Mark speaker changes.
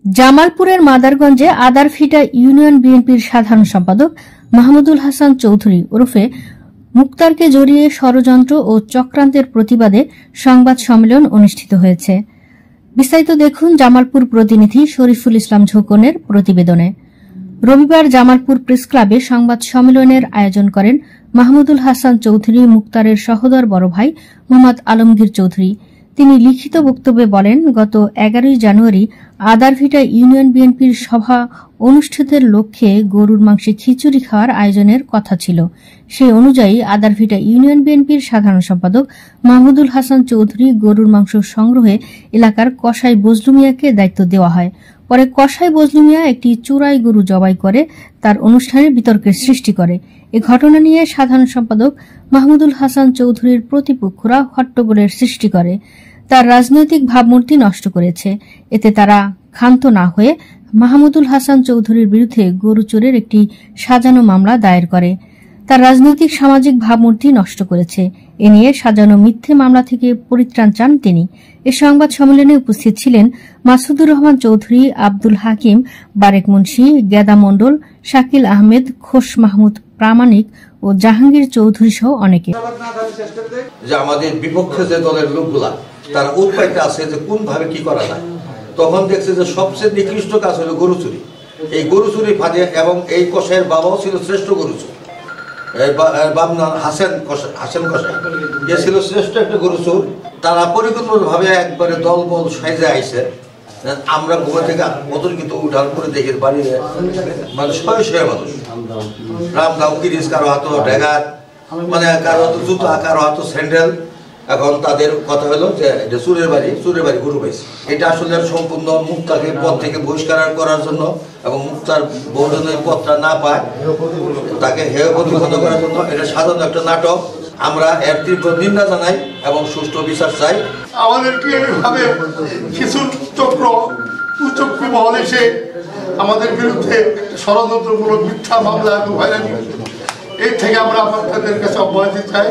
Speaker 1: জামালপুরের মাদারগঞ্জে আদারফিটা ইউনিয়ন বিএনপির সাধারণ সম্পাদক মাহমুদুল হাসান চৌধুরী ওরফে মুক্তারকে জড়িয়ে ষড়যন্ত্র ও চক্রান্তের প্রতিবাদে সংবাদ সম্মেলন অনুষ্ঠিত হয়েছে। বিস্তারিত দেখুন জামালপুর প্রতিনিধি শরীফুল ইসলাম ঝোকনের প্রতিবেদনে। রবিবার জামালপুর প্রেস ক্লাবে সংবাদ সম্মেলনের আয়োজন করেন মাহমুদুল হাসান চৌধুরী মুক্তারের সহোদর বড় ভাই মোহাম্মদ আলমগীর চৌধুরী। তিনি লিখিত বক্তব্যে বলেন, গত 11 জানুয়ারি আদারভিটা ইউনিয়ন বিএনপির সভা অনুষ্ঠিতের লক্ষ্যে গরুর মাংসে খিচুড়ি খাওয়ার আয়োজনের কথা ছিল। সেই অনুযায়ী আদারভিটা ইউনিয়ন বিএনপির সাধারণ সম্পাদক মাহমুদুল হাসান চৌধুরী গরুর মাংস সংগ্রহে এলাকার কসাই বজলু মিয়াকে দায়িত্ব দেওয়া হয়। পরে কসাই বজলু মিয়া একটি চোরাই গরু জবাই করে তার অনুষ্ঠানে বিতর্কের সৃষ্টি করে। এ ঘটনা নিয়ে সাধারণ সম্পাদক মাহমুদুল হাসান চৌধুরীর প্রতিপক্ষরা হট্টগোলের সৃষ্টি করে, তার রাজনৈতিক ভাবমূর্তি নষ্ট করেছে। এতে তারা ক্ষান্ত না হয়ে মাহমুদুল হাসান চৌধুরীর বিরুদ্ধে গরু চোরের একটি সাজানো মামলা দায়ের করে। তার রাজনৈতিক সামাজিক ভাবমূর্তি নষ্ট করেছে। এ নিয়ে সাজানো মিথ্যে মামলা থেকে পরিত্রাণ চান তিনি। এ সংবাদ সম্মেলনে উপস্থিত ছিলেন মাসুদুর রহমান চৌধুরী, আব্দুল হাকিম, বারেক মুন্সি, গেদা মণ্ডল, শাকিল আহমেদ, খোশ মাহমুদ প্রামাণিক ও জাহাঙ্গীর চৌধুরী সহ অনেকে।
Speaker 2: যে আমাদের বিপক্ষে যে দলের লোকগুলা তারা উৎপাইতে আছে যে কোন ভাবে কি করা যায়, তখন দেখছে যে সবচেয়ে নিকৃষ্ট কাজ হলো গরু চুরি। এই গরু চুরি ফাঁদে এবং এই কসাইয়ের বাবাও ছিল শ্রেষ্ঠ গরু চোর, হাসেন কসাই এ ছিল শ্রেষ্ঠ একটা গরু চোর। তারা পরিকল্পিতভাবে একবারে দল বল সাইজে আইছে। আমরা ঘুমে থেকে অতর্কিত উঠার করে দেখি বাড়ি মানে শয়ে মানুষ, রামগাঁও কিরিস, কারো হাত ডেগার, মানে কারো হাত জুতা, কারো হাত স্যান্ডেল। এখন তাদের কথা হলো যে এটা চুরের বাড়ি গরু পাইছে। এটা আসলে সম্পূর্ণ মুক্তাকে পদ থেকে বহিষ্কার করার জন্য এবং মুক্তার বউ যেন এই পদটা না পায় তাকে হেয় প্রতিহত করার জন্য এটা সাধারণ একটা নাটক। আমরা এর তীব্র নিন্দা জানাই এবং সুষ্ঠু বিচার চাই।
Speaker 3: আমাদেরকে এইভাবে কিছু চক্র কুচক্রী মহল এসে আমাদের বিরুদ্ধে ষড়যন্ত্রমূলক মিথ্যা মামলা হয়রানি, এর থেকে আমরা আপনাদের কাছে অব্যাহতি চাই।